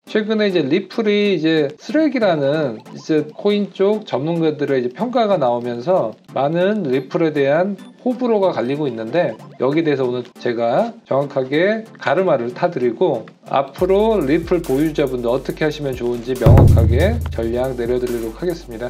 최근에 이제 리플이 이제 쓰레기라는 이제 코인 쪽 전문가들의 이제 평가가 나오면서 많은 리플에 대한 호불호가 갈리고 있는데, 여기에 대해서 오늘 제가 정확하게 가르마를 타드리고 앞으로 리플 보유자분들 어떻게 하시면 좋은지 명확하게 전략 내려드리도록 하겠습니다.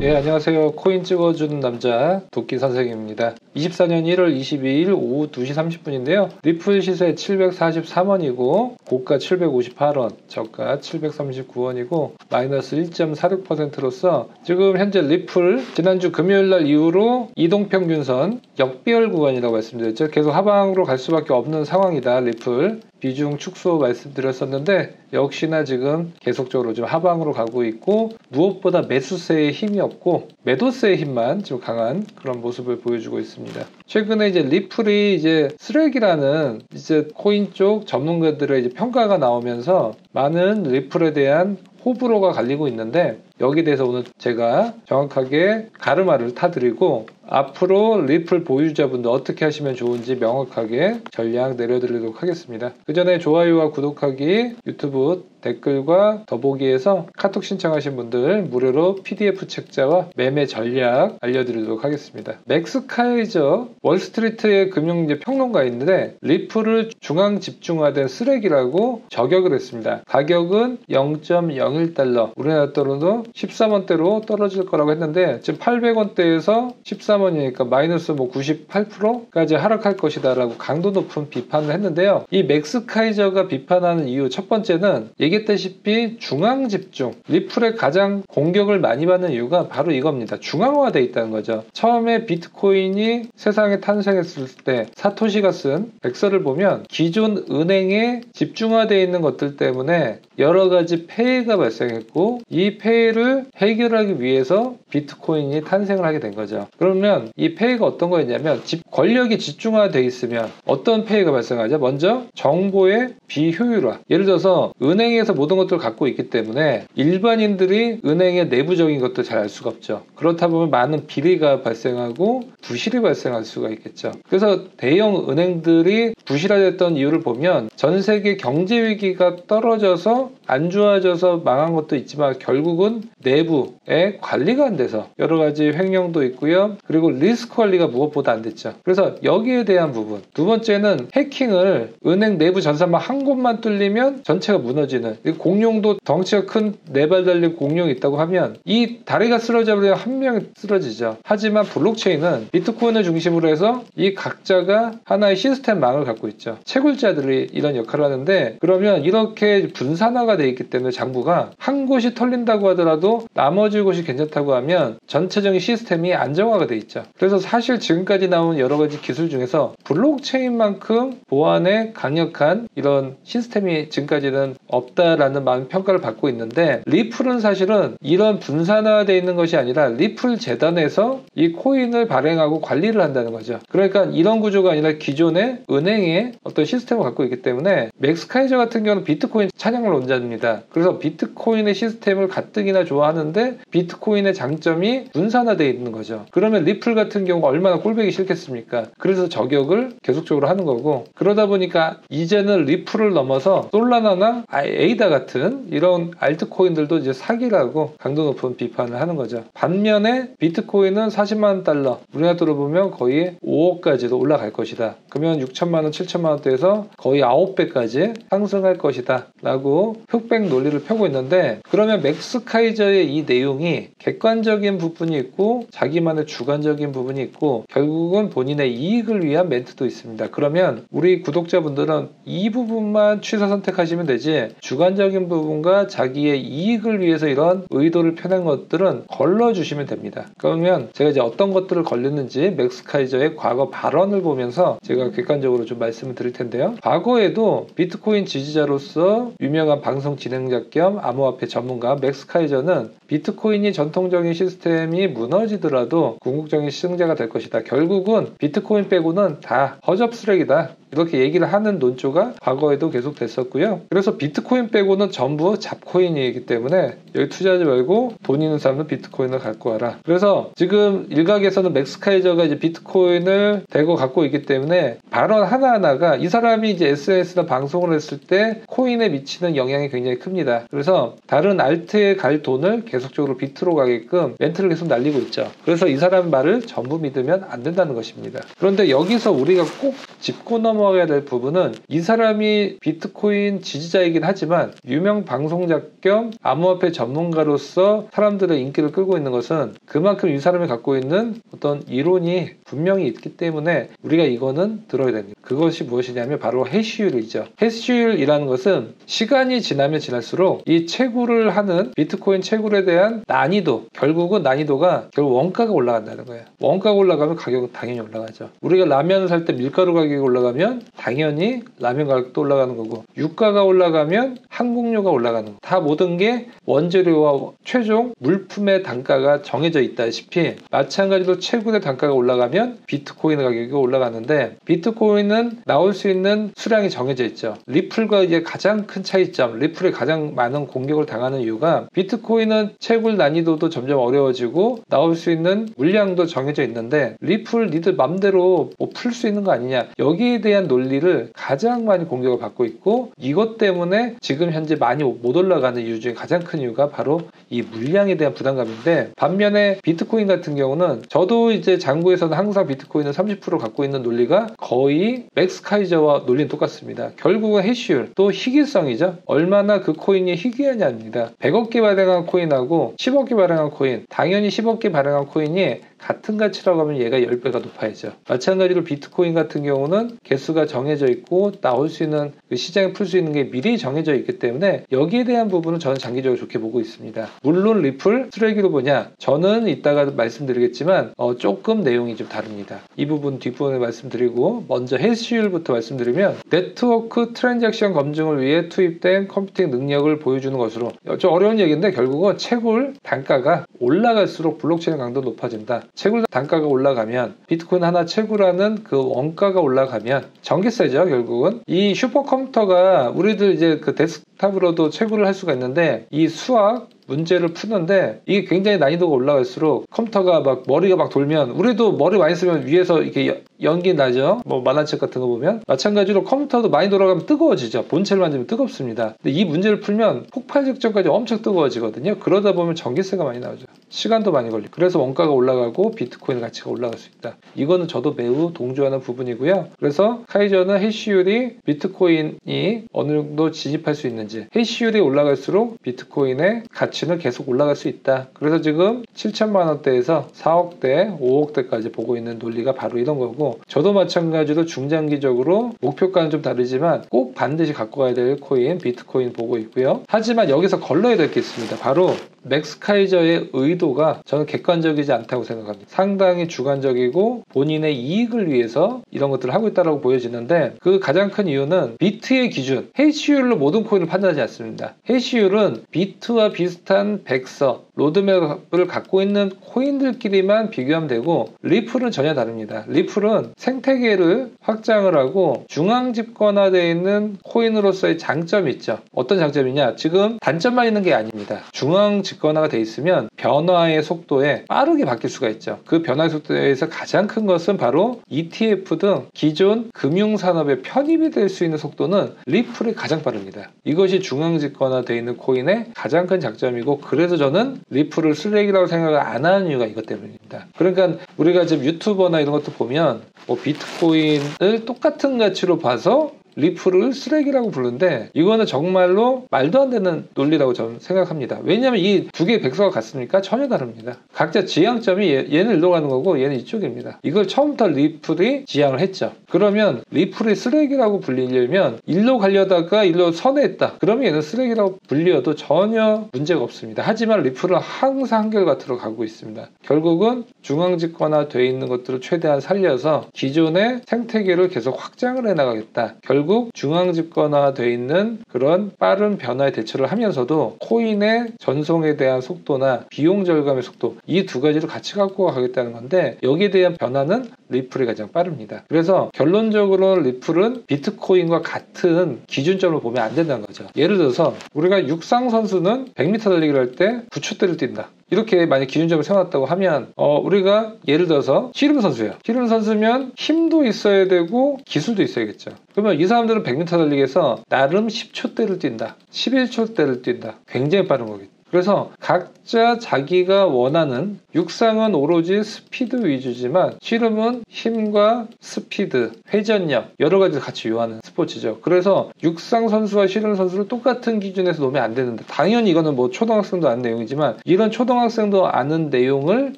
예, 안녕하세요. 코인 찍어주는 남자 도끼 선생입니다. 24년 1월 22일 오후 2시 30분인데요. 리플 시세 743원이고 고가 758원, 저가 739원이고 마이너스 1.46%로서 지금 현재 리플 지난주 금요일날 이후로 이동평균선 역배열 구간이라고 말씀드렸죠. 계속 하방으로 갈 수밖에 없는 상황이다. 리플 비중 축소 말씀드렸었는데 역시나 지금 계속적으로 좀 하방으로 가고 있고, 무엇보다 매수세의 힘이 없고 매도세의 힘만 좀 강한 그런 모습을 보여주고 있습니다. 최근에 이제 리플이 이제 쓰레기라는 이제 코인 쪽 전문가들의 이제 평가가 나오면서 많은 리플에 대한 호불호가 갈리고 있는데, 여기에 대해서 오늘 제가 정확하게 가르마를 타드리고 앞으로 리플 보유자분들 어떻게 하시면 좋은지 명확하게 전략 내려드리도록 하겠습니다. 그 전에 좋아요와 구독하기, 유튜브 댓글과 더보기에서 카톡 신청하신 분들 무료로 PDF 책자와 매매 전략 알려드리도록 하겠습니다. 맥스 카이저 월스트리트의 금융 평론가인데 리플을 중앙 집중화된 쓰레기라고 저격을 했습니다. 가격은 0.01달러, 우리나라 돈으로 13원대로 떨어질 거라고 했는데 지금 800원대에서 13원이니까 마이너스 98%까지 하락할 것이다 라고 강도 높은 비판을 했는데요. 이 맥스 카이저가 비판하는 이유 첫 번째는 얘기했다시피 중앙 집중, 리플에 가장 공격을 많이 받는 이유가 바로 이겁니다. 중앙화되어 있다는 거죠. 처음에 비트코인이 세상에 탄생했을 때 사토시가 쓴 백서를 보면 기존 은행에 집중화되어 있는 것들 때문에 여러 가지 폐해가 발생했고, 이 폐해를 해결하기 위해서 비트코인이 탄생을 하게 된 거죠. 그러면 이 폐해가 어떤 거였냐면, 권력이 집중화되어 있으면 어떤 폐해가 발생하죠? 먼저 정보의 비효율화. 예를 들어서 은행에서 모든 것들을 갖고 있기 때문에 일반인들이 은행의 내부적인 것도 잘 알 수가 없죠. 그렇다 보면 많은 비리가 발생하고 부실이 발생할 수가 있겠죠. 그래서 대형 은행들이 부실화됐던 이유를 보면 전 세계 경제 위기가 떨어져서 안 좋아져서 망한 것도 있지만 결국은 내부에 관리가 안 돼서 여러 가지 횡령도 있고요. 그리고 리스크 관리가 무엇보다 안 됐죠. 그래서 여기에 대한 부분. 두 번째는 해킹을, 은행 내부 전산망 한 곳만 뚫리면 전체가 무너지는, 공룡도 덩치가 큰 네 발 달린 공룡이 있다고 하면 이 다리가 쓰러져 버리면 한 명이 쓰러지죠. 하지만 블록체인은 비트코인을 중심으로 해서 이 각자가 하나의 시스템망을 갖고 있죠. 채굴자들이 이런 역할을 하는데, 그러면 이렇게 분산화가 되어 있기 때문에 장부가 한 곳이 털린다고 하더라도 나머지 곳이 괜찮다고 하면 전체적인 시스템이 안정화가 되어 있죠. 그래서 사실 지금까지 나온 여러 가지 기술 중에서 블록체인만큼 보안에 강력한 이런 시스템이 지금까지는 없다라는 많은 평가를 받고 있는데, 리플은 사실은 이런 분산화되어 있는 것이 아니라 리플 재단에서 이 코인을 발행하고 관리를 한다는 거죠. 그러니까 이런 구조가 아니라 기존의 은행의 어떤 시스템을 갖고 있기 때문에, 맥스 카이저 같은 경우는 비트코인 찬양을 원자입니다. 그래서 비트코인의 시스템을 가뜩이나 좋아하는데 비트코인의 장점이 분산화되어 있는 거죠. 그러면 리플 같은 경우가 얼마나 꼴보기 싫겠습니까? 그래서 저격을 계속적으로 하는 거고, 그러다 보니까 이제는 리플을 넘어서 솔라나나 에이다 같은 이런 알트코인들도 이제 사기라고 강도 높은 비판을 하는 거죠. 반면에 비트코인은 40만 달러, 우리나라 돈으로 보면 거의 5억까지도 올라갈 것이다. 그러면 6천만 원, 7천만 원대에서 거의 9배까지 상승할 것이다 라고 흑백 논리를 펴고 있는데, 그러면 맥스 카이저의 이 내용이 객관적인 부분이 있고 자기만의 주관적인 부분이 있고 결국은 본인의 이익을 위한 멘트도 있습니다. 그러면 우리 구독자분들은 이 부분만 취사 선택하시면 되지, 주관적인 부분과 자기의 이익을 위해서 이런 의도를 펴낸 것들은 걸러주시면 됩니다. 그러면 제가 이제 어떤 것들을 걸렸는지 맥스 카이저의 과거 발언을 보면서 제가 객관적으로 좀 말씀을 드릴 텐데요. 과거에도 비트코인 지지자로서 유명한 방송 진행자 겸 암호화폐 전문가 맥스 카이저는 비트코인이 전통적인 시스템이 무너지더라도 계속적인 시승자가 될 것이다. 결국은 비트코인 빼고는 다 허접 쓰레기다. 이렇게 얘기를 하는 논조가 과거에도 계속 됐었고요. 그래서 비트코인 빼고는 전부 잡코인이기 때문에 여기 투자하지 말고 돈 있는 사람은 비트코인을 갖고 와라. 그래서 지금 일각에서는 맥스카이저가 이제 비트코인을 대거 갖고 있기 때문에 발언 하나하나가 이 사람이 이제 SNS나 방송을 했을 때 코인에 미치는 영향이 굉장히 큽니다. 그래서 다른 알트에 갈 돈을 계속적으로 비트로 가게끔 멘트를 계속 날리고 있죠. 그래서 이 사람 말을 전부 믿으면 안 된다는 것입니다. 그런데 여기서 우리가 꼭 짚고 넘어가야 될 부분은 이 사람이 비트코인 지지자이긴 하지만 유명 방송자 겸 암호화폐 전문가로서 사람들의 인기를 끌고 있는 것은 그만큼 이 사람이 갖고 있는 어떤 이론이 분명히 있기 때문에 우리가 이거는 들어야 됩니다. 그것이 무엇이냐면 바로 해시율이죠. 해시율이라는 것은 시간이 지나면 지날수록 이 채굴을 하는 비트코인 채굴에 대한 난이도, 결국은 난이도가 결국 원가가 올라간다는 거예요. 원가가 올라가면 가격은 당연히 올라가죠. 우리가 라면을 살 때 밀가루 가격이 올라가면 당연히 라면 가격도 올라가는 거고, 유가가 올라가면 항공료가 올라가는 거. 다 모든 게 원재료와 최종 물품의 단가가 정해져 있다시피 마찬가지로 채굴의 단가가 올라가면 비트코인 가격이 올라가는데, 비트코인은 나올 수 있는 수량이 정해져 있죠. 리플과 이제 가장 큰 차이점, 리플이 가장 많은 공격을 당하는 이유가 비트코인은 채굴 난이도도 점점 어려워지고 나올 수 있는 물량도 정해져 있는데, 리플 니들 맘대로 뭐 풀 수 있는 거 아니냐, 여기에 대한 논리를 가장 많이 공격을 받고 있고, 이것 때문에 지금 현재 많이 못 올라가는 이유 중에 가장 큰 이유가 바로 이 물량에 대한 부담감인데, 반면에 비트코인 같은 경우는 저도 이제 장부에서는 항상 비트코인은 30% 갖고 있는 논리가 거의 맥스카이저와 논리는 똑같습니다. 결국은 해시율, 또 희귀성이죠. 얼마나 그 코인이 희귀하냐입니다. 100억 개 발행한 코인하고 10억 개 발행한 코인, 당연히 10억 개 발행한 코인이 같은 가치라고 하면 얘가 10배가 높아야죠. 마찬가지로 비트코인 같은 경우는 개수가 정해져 있고 나올 수 있는 그 시장에 풀 수 있는 게 미리 정해져 있기 때문에 여기에 대한 부분은 저는 장기적으로 좋게 보고 있습니다. 물론 리플 쓰레기로 보냐, 저는 이따가 말씀드리겠지만 조금 내용이 좀 다릅니다. 이 부분 뒷부분에 말씀드리고, 먼저 해시율부터 말씀드리면 네트워크 트랜잭션 검증을 위해 투입된 컴퓨팅 능력을 보여주는 것으로, 좀 어려운 얘기인데 결국은 채굴 단가가 올라갈수록 블록체인 강도 높아진다. 채굴 단가가 올라가면, 비트코인 하나 채굴하는 그 원가가 올라가면 전기세죠. 결국은 이 슈퍼컴퓨터가 우리들 이제 그 데스크탑으로도 채굴을 할 수가 있는데, 이 수학 문제를 푸는데 이게 굉장히 난이도가 올라갈수록 컴퓨터가 막 머리가 막 돌면, 우리도 머리 많이 쓰면 위에서 이렇게 연기 나죠. 뭐 만화책 같은 거 보면 마찬가지로 컴퓨터도 많이 돌아가면 뜨거워지죠. 본체를 만지면 뜨겁습니다. 근데 이 문제를 풀면 폭발 직전까지 엄청 뜨거워지거든요. 그러다 보면 전기세가 많이 나오죠. 시간도 많이 걸리고. 그래서 원가가 올라가고 비트코인 가치가 올라갈 수 있다. 이거는 저도 매우 동조하는 부분이고요. 그래서 카이저는 해시율이 비트코인이 어느 정도 진입할 수 있는지, 해시율이 올라갈수록 비트코인의 가치는 계속 올라갈 수 있다. 그래서 지금 7천만 원대에서 4억대, 5억대까지 보고 있는 논리가 바로 이런 거고, 저도 마찬가지로 중장기적으로 목표가는 좀 다르지만 꼭 반드시 갖고 가야 될 코인 비트코인 보고 있고요. 하지만 여기서 걸러야 될 게 있습니다. 바로 맥스카이저의 의도가 저는 객관적이지 않다고 생각합니다. 상당히 주관적이고 본인의 이익을 위해서 이런 것들을 하고 있다고 보여지는데, 그 가장 큰 이유는 비트의 기준, 해시율로 모든 코인을 판단하지 않습니다. 해시율은 비트와 비슷한 백서, 로드맵을 갖고 있는 코인들끼리만 비교하면 되고, 리플은 전혀 다릅니다. 리플은 생태계를 확장을 하고 중앙 집권화되어 있는 코인으로서의 장점이 있죠. 어떤 장점이냐, 지금 단점만 있는 게 아닙니다. 중앙 집권화가 돼 있으면 변화의 속도에 빠르게 바뀔 수가 있죠. 그 변화의 속도에서 가장 큰 것은 바로 ETF 등 기존 금융산업에 편입이 될 수 있는 속도는 리플이 가장 빠릅니다. 이것이 중앙 집권화되어 있는 코인의 가장 큰 장점이고, 그래서 저는 리플을 쓰레기라고 생각을 안 하는 이유가 이것 때문입니다. 그러니까 우리가 지금 유튜버나 이런 것도 보면 비트코인을 똑같은 가치로 봐서 리플을 쓰레기라고 부르는데, 이거는 정말로 말도 안 되는 논리라고 저는 생각합니다. 왜냐하면 이 두 개의 백서가 같습니까? 전혀 다릅니다. 각자 지향점이 얘는 일로 가는 거고 얘는 이쪽입니다. 이걸 처음부터 리플이 지향을 했죠. 그러면 리플이 쓰레기라고 불리려면 일로 가려다가 일로 선회했다, 그러면 얘는 쓰레기라고 불리어도 전혀 문제가 없습니다. 하지만 리플은 항상 한결같으로 가고 있습니다. 결국은 중앙집권화 되어 있는 것들을 최대한 살려서 기존의 생태계를 계속 확장을 해나가겠다. 결국 중앙 집권화되어 있는 그런 빠른 변화에 대처를 하면서도 코인의 전송에 대한 속도나 비용 절감의 속도, 이 두 가지를 같이 갖고 가겠다는 건데, 여기에 대한 변화는 리플이 가장 빠릅니다. 그래서 결론적으로 리플은 비트코인과 같은 기준점을 보면 안 된다는 거죠. 예를 들어서 우리가 육상 선수는 100m 달리기를 할 때 9초대를 뛴다, 이렇게 만약 기준점을 세워놨다고 하면 우리가 예를 들어서 씨름 선수예요. 씨름 선수면 힘도 있어야 되고 기술도 있어야겠죠. 그러면 이 사람들은 100m 달리기에서 나름 10초대를 뛴다, 11초대를 뛴다. 굉장히 빠른 거겠죠. 그래서 각자 자기가 원하는, 육상은 오로지 스피드 위주지만 씨름은 힘과 스피드, 회전력 여러 가지를 같이 요하는 스포츠죠. 그래서 육상 선수와 씨름 선수를 똑같은 기준에서 놓으면 안 되는데, 당연히 이거는 뭐 초등학생도 아는 내용이지만 이런 초등학생도 아는 내용을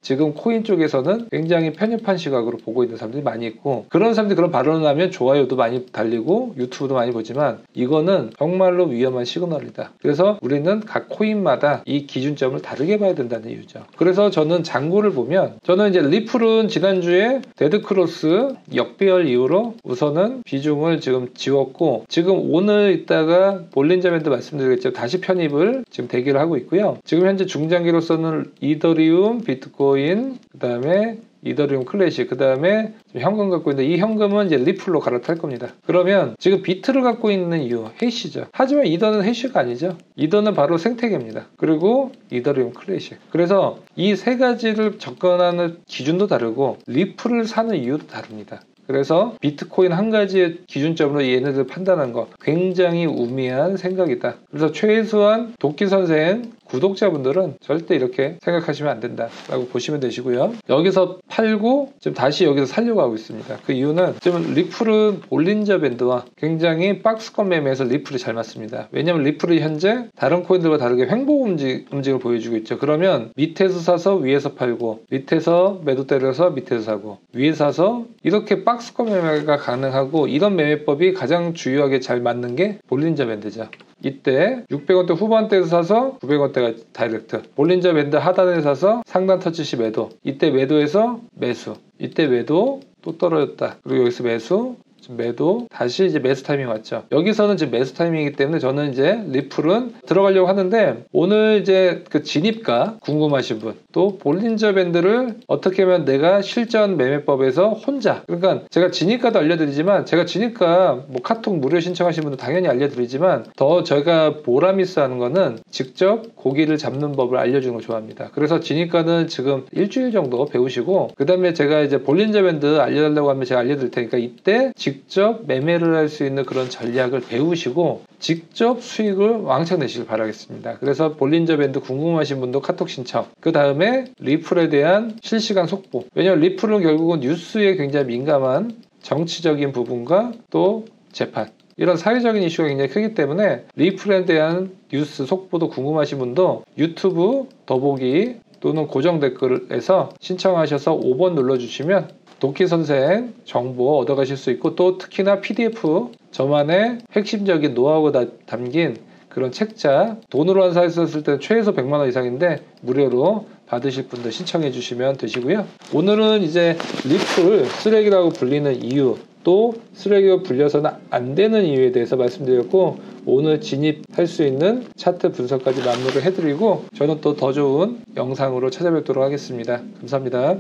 지금 코인 쪽에서는 굉장히 편협한 시각으로 보고 있는 사람들이 많이 있고, 그런 사람들이 그런 발언을 하면 좋아요도 많이 달리고 유튜브도 많이 보지만 이거는 정말로 위험한 시그널이다. 그래서 우리는 각 코인마다 이 기준점을 다르게 봐야 된다는 이유죠. 그래서 저는 장고를 보면, 저는 이제 리플은 지난주에 데드크로스 역배열 이후로 우선은 비중을 지금 지웠고, 지금 오늘 이따가 볼린저 밴드 말씀드리겠죠. 다시 편입을 지금 대기를 하고 있고요. 지금 현재 중장기로서는 이더리움, 비트코인, 그 다음에 이더리움 클래식, 그 다음에 현금 갖고 있는데, 이 현금은 이제 리플로 갈아탈 겁니다. 그러면 지금 비트를 갖고 있는 이유, 해시죠. 하지만 이더는 해시가 아니죠. 이더는 바로 생태계입니다. 그리고 이더리움 클래식. 그래서 이 세 가지를 접근하는 기준도 다르고 리플을 사는 이유도 다릅니다. 그래서 비트코인 한 가지의 기준점으로 얘네들 판단한 거 굉장히 우미한 생각이다. 그래서 최소한 도끼 선생 구독자분들은 절대 이렇게 생각하시면 안 된다라고 보시면 되시고요. 여기서 팔고 지금 다시 여기서 살려고 하고 있습니다. 그 이유는 지금 리플은 볼린저 밴드와 굉장히 박스권 매매에서 리플이 잘 맞습니다. 왜냐하면 리플이 현재 다른 코인들과 다르게 횡보 움직임을 보여주고 있죠. 그러면 밑에서 사서 위에서 팔고, 밑에서 매도 때려서 밑에서 사고, 위에서 사서, 이렇게 박스권 매매가 가능하고, 이런 매매법이 가장 주요하게 잘 맞는 게 볼린저 밴드죠. 이때 600원대 후반대에서 사서 900원대가 다이렉트, 볼린저 밴드 하단에 사서 상단 터치 시 매도, 이때 매도해서 매수, 이때 매도, 또 떨어졌다, 그리고 여기서 매수, 매도, 다시 이제 매수 타이밍 왔죠. 여기서는 지금 매수 타이밍이기 때문에 저는 이제 리플은 들어가려고 하는데, 오늘 이제 그 진입가 궁금하신 분, 또 볼린저 밴드를 어떻게 하면 내가 실전 매매법에서 혼자, 그러니까 제가 진입가도 알려드리지만, 제가 진입가 뭐 카톡 무료 신청하신 분도 당연히 알려드리지만, 더 제가 보람있어 하는 거는 직접 고기를 잡는 법을 알려주는 걸 좋아합니다. 그래서 진입가는 지금 일주일 정도 배우시고, 그 다음에 제가 이제 볼린저 밴드 알려달라고 하면 제가 알려드릴 테니까 이때 직접 매매를 할 수 있는 그런 전략을 배우시고 직접 수익을 왕창 내시길 바라겠습니다. 그래서 볼린저 밴드 궁금하신 분도 카톡 신청, 그 다음에 리플에 대한 실시간 속보. 왜냐하면 리플은 결국은 뉴스에 굉장히 민감한 정치적인 부분과 또 재판, 이런 사회적인 이슈가 굉장히 크기 때문에 리플에 대한 뉴스 속보도 궁금하신 분도 유튜브 더보기 또는 고정 댓글에서 신청하셔서 5번 눌러주시면 도끼 선생 정보 얻어가실 수 있고, 또 특히나 PDF, 저만의 핵심적인 노하우가 담긴 그런 책자, 돈으로 한 사이트 썼을 때는 최소 100만 원 이상인데 무료로 받으실 분들 신청해 주시면 되시고요. 오늘은 이제 리플 쓰레기라고 불리는 이유, 또 쓰레기가 불려서는 안 되는 이유에 대해서 말씀드렸고, 오늘 진입할 수 있는 차트 분석까지 마무리를 해드리고, 저는 또 더 좋은 영상으로 찾아뵙도록 하겠습니다. 감사합니다.